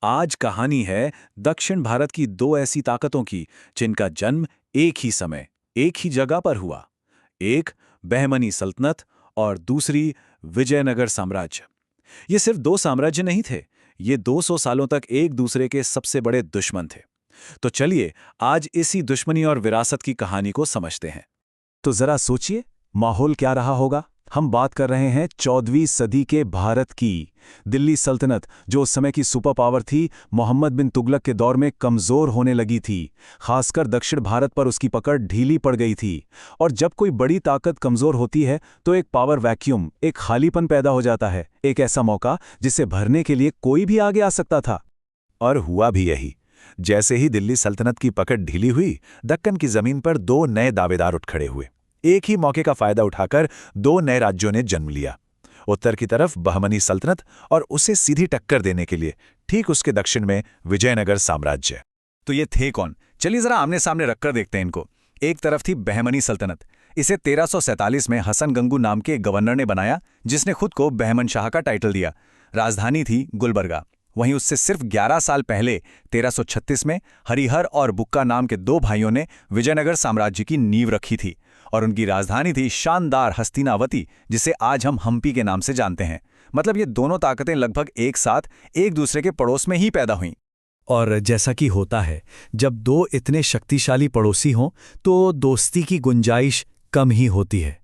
आज कहानी है दक्षिण भारत की दो ऐसी ताकतों की जिनका जन्म एक ही समय, एक ही जगह पर हुआ। एक बहमनी सल्तनत और दूसरी विजयनगर साम्राज्य। ये सिर्फ दो साम्राज्य नहीं थे, ये 200 सालों तक एक दूसरे के सबसे बड़े दुश्मन थे। तो चलिए आज इसी दुश्मनी और विरासत की कहानी को समझते हैं। तो जरा सोचिए, माहौल क्या रहा होगा। हम बात कर रहे हैं 14वीं सदी के भारत की। दिल्ली सल्तनत, जो उस समय की सुपर पावर थी, मोहम्मद बिन तुगलक के दौर में कमजोर होने लगी थी। खासकर दक्षिण भारत पर उसकी पकड़ ढीली पड़ गई थी। और जब कोई बड़ी ताकत कमजोर होती है तो एक पावर वैक्यूम, एक खालीपन पैदा हो जाता है, एक ऐसा मौका जिसे भरने के लिए कोई भी आगे आ सकता था। और हुआ भी यही। जैसे ही दिल्ली सल्तनत की पकड़ ढीली हुई, दक्कन की जमीन पर दो नए दावेदार उठ खड़े हुए। एक ही मौके का फायदा उठाकर दो नए राज्यों ने जन्म लिया। उत्तर की तरफ बहमनी सल्तनत और उसे सीधी टक्कर देने के लिए ठीक उसके दक्षिण में विजयनगर साम्राज्य। तो ये थे कौन? चलिए जरा आमने सामने रखकर देखते हैं इनको। एक तरफ थी बहमनी सल्तनत। इसे 1347 में हसन गंगू नाम के गवर्नर ने बनाया, जिसने खुद को बहमन शाह का टाइटल दिया। राजधानी थी गुलबर्गा। वहीं उससे सिर्फ 11 साल पहले 1336 में हरिहर और बुक्का नाम के दो भाइयों ने विजयनगर साम्राज्य की नींव रखी थी। और उनकी राजधानी थी शानदार हस्तिनावती, जिसे आज हम हम्पी के नाम से जानते हैं। मतलब ये दोनों ताकतें लगभग एक साथ एक दूसरे के पड़ोस में ही पैदा हुईं। और जैसा कि होता है, जब दो इतने शक्तिशाली पड़ोसी हों तो दोस्ती की गुंजाइश कम ही होती है।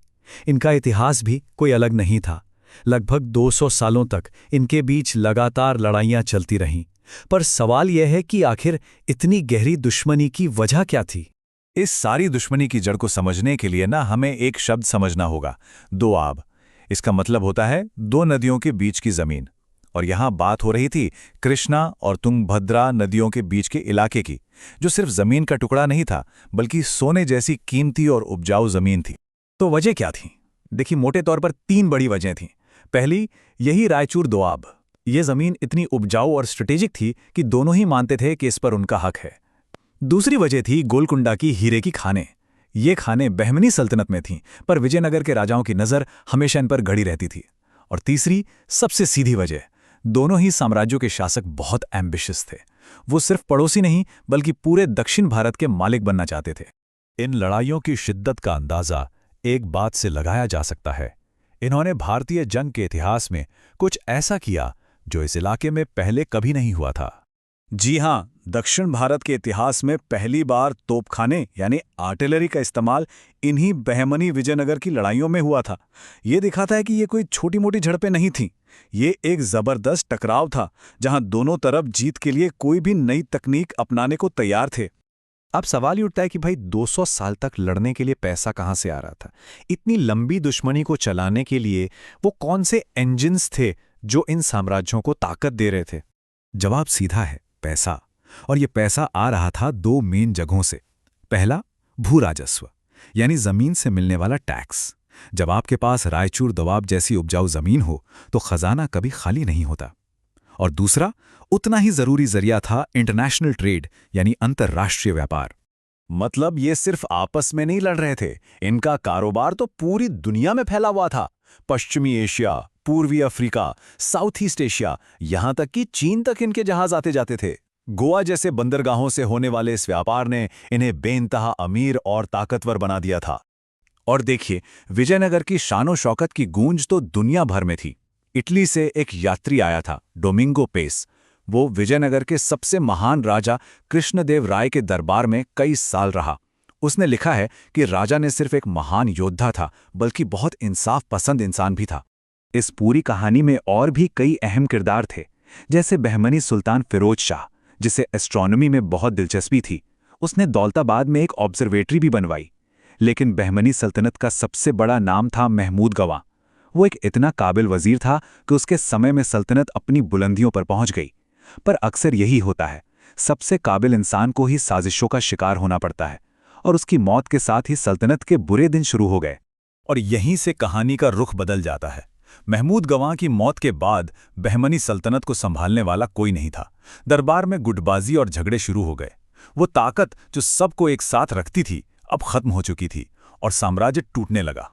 इनका इतिहास भी कोई अलग नहीं था। लगभग 200 सालों तक इनके बीच लगातार लड़ाइयां चलती रहीं। पर सवाल यह है कि आखिर इतनी गहरी दुश्मनी की वजह क्या थी? इस सारी दुश्मनी की जड़ को समझने के लिए ना हमें एक शब्द समझना होगा, दोआब। इसका मतलब होता है दो नदियों के बीच की जमीन। और यहां बात हो रही थी कृष्णा और तुंगभद्रा नदियों के बीच के इलाके की, जो सिर्फ जमीन का टुकड़ा नहीं था, बल्कि सोने जैसी कीमती और उपजाऊ जमीन थी। तो वजह क्या थी? देखिए, मोटे तौर पर 3 बड़ी वजह थीं। पहली, यही रायचूर दोआब। ये जमीन इतनी उपजाऊ और स्ट्रेटेजिक थी कि दोनों ही मानते थे कि इस पर उनका हक है। दूसरी वजह थी गोलकुंडा की हीरे की खानें। ये खानें बहमनी सल्तनत में थीं, पर विजयनगर के राजाओं की नज़र हमेशा इन पर गड़ी रहती थी। और तीसरी, सबसे सीधी वजह, दोनों ही साम्राज्यों के शासक बहुत एम्बिशियस थे। वो सिर्फ पड़ोसी नहीं, बल्कि पूरे दक्षिण भारत के मालिक बनना चाहते थे। इन लड़ाइयों की शिद्दत का अंदाजा एक बात से लगाया जा सकता है। इन्होंने भारतीय जंग के इतिहास में कुछ ऐसा किया जो इस इलाके में पहले कभी नहीं हुआ था। जी हां, दक्षिण भारत के इतिहास में पहली बार तोपखाने यानी आर्टिलरी का इस्तेमाल इन्हीं बहमनी विजयनगर की लड़ाइयों में हुआ था। ये दिखाता है कि ये कोई छोटी-मोटी झड़पें नहीं थीं। ये एक जबरदस्त टकराव था, जहां दोनों तरफ जीत के लिए कोई भी नई तकनीक अपनाने को तैयार थे। अब सवाल ये उठता है कि भाई 200 साल तक लड़ने के लिए पैसा कहां से आ रहा था? इतनी लंबी दुश्मनी को चलाने के लिए वो कौन से इंजिन्स थे जो इन साम्राज्यों को ताकत दे रहे थे? जवाब सीधा है, पैसा। और ये पैसा आ रहा था दो मेन जगहों से। पहला, भू राजस्व, यानी जमीन से मिलने वाला टैक्स। जब आपके पास रायचूर दोआब जैसी उपजाऊ जमीन हो तो खजाना कभी खाली नहीं होता। और दूसरा, उतना ही जरूरी जरिया था इंटरनेशनल ट्रेड, यानी अंतर्राष्ट्रीय व्यापार। मतलब ये सिर्फ आपस में नहीं लड़ रहे थे, इनका कारोबार तो पूरी दुनिया में फैला हुआ था। पश्चिमी एशिया, पूर्वी अफ्रीका, साउथ ईस्ट एशिया, यहां तक कि चीन तक इनके जहाज आते जाते थे। गोवा जैसे बंदरगाहों से होने वाले इस व्यापार ने इन्हें बेइंतहा अमीर और ताकतवर बना दिया था। और देखिए, विजयनगर की शानो शौकत की गूंज तो दुनिया भर में थी। इटली से एक यात्री आया था, डोमिंगो पेस। वो विजयनगर के सबसे महान राजा कृष्णदेव राय के दरबार में कई साल रहा। उसने लिखा है कि राजा ने सिर्फ एक महान योद्धा था, बल्कि बहुत इंसाफ पसंद इंसान भी था। इस पूरी कहानी में और भी कई अहम किरदार थे, जैसे बहमनी सुल्तान फिरोज शाह, जिसे एस्ट्रोनॉमी में बहुत दिलचस्पी थी। उसने दौलताबाद में एक ऑब्जर्वेटरी भी बनवाई। लेकिन बहमनी सल्तनत का सबसे बड़ा नाम था महमूद गवा। वो एक इतना काबिल वजीर था कि उसके समय में सल्तनत अपनी बुलंदियों पर पहुंच गई। पर अक्सर यही होता है, सबसे काबिल इंसान को ही साजिशों का शिकार होना पड़ता है। और उसकी मौत के साथ ही सल्तनत के बुरे दिन शुरू हो गए। और यहीं से कहानी का रुख बदल जाता है। महमूद गवाह की मौत के बाद बहमनी सल्तनत को संभालने वाला कोई नहीं था। दरबार में गुटबाजी और झगड़े शुरू हो गए। वो ताकत जो सबको एक साथ रखती थी, अब खत्म हो चुकी थी और साम्राज्य टूटने लगा।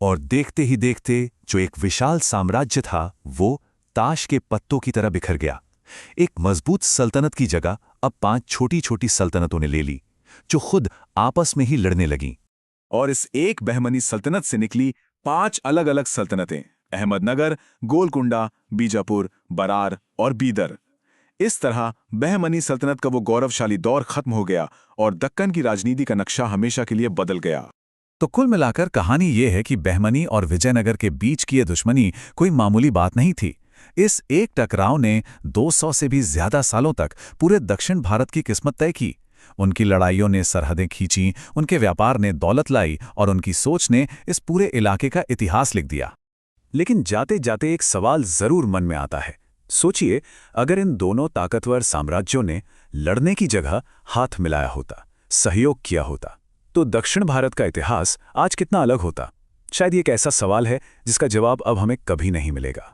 और देखते ही देखते जो एक विशाल साम्राज्य था, वो ताश के पत्तों की तरह बिखर गया। एक मजबूत सल्तनत की जगह अब 5 छोटी-छोटी सल्तनतों ने ले ली, जो खुद आपस में ही लड़ने लगीं। और इस एक बहमनी सल्तनत से निकली 5 अलग-अलग सल्तनतें: अहमदनगर, गोलकुंडा, बीजापुर, बरार और बीदर। इस तरह बहमनी सल्तनत का वो गौरवशाली दौर खत्म हो गया और दक्कन की राजनीति का नक्शा हमेशा के लिए बदल गया। तो कुल मिलाकर कहानी ये है कि बहमनी और विजयनगर के बीच की ये दुश्मनी कोई मामूली बात नहीं थी। इस एक टकराव ने 200 से भी ज्यादा सालों तक पूरे दक्षिण भारत की किस्मत तय की। उनकी लड़ाइयों ने सरहदें खींची, उनके व्यापार ने दौलत लाई और उनकी सोच ने इस पूरे इलाके का इतिहास लिख दिया। लेकिन जाते जाते एक सवाल जरूर मन में आता है। सोचिए, अगर इन दोनों ताकतवर साम्राज्यों ने लड़ने की जगह हाथ मिलाया होता, सहयोग किया होता, तो दक्षिण भारत का इतिहास आज कितना अलग होता? शायद ये एक ऐसा सवाल है जिसका जवाब अब हमें कभी नहीं मिलेगा।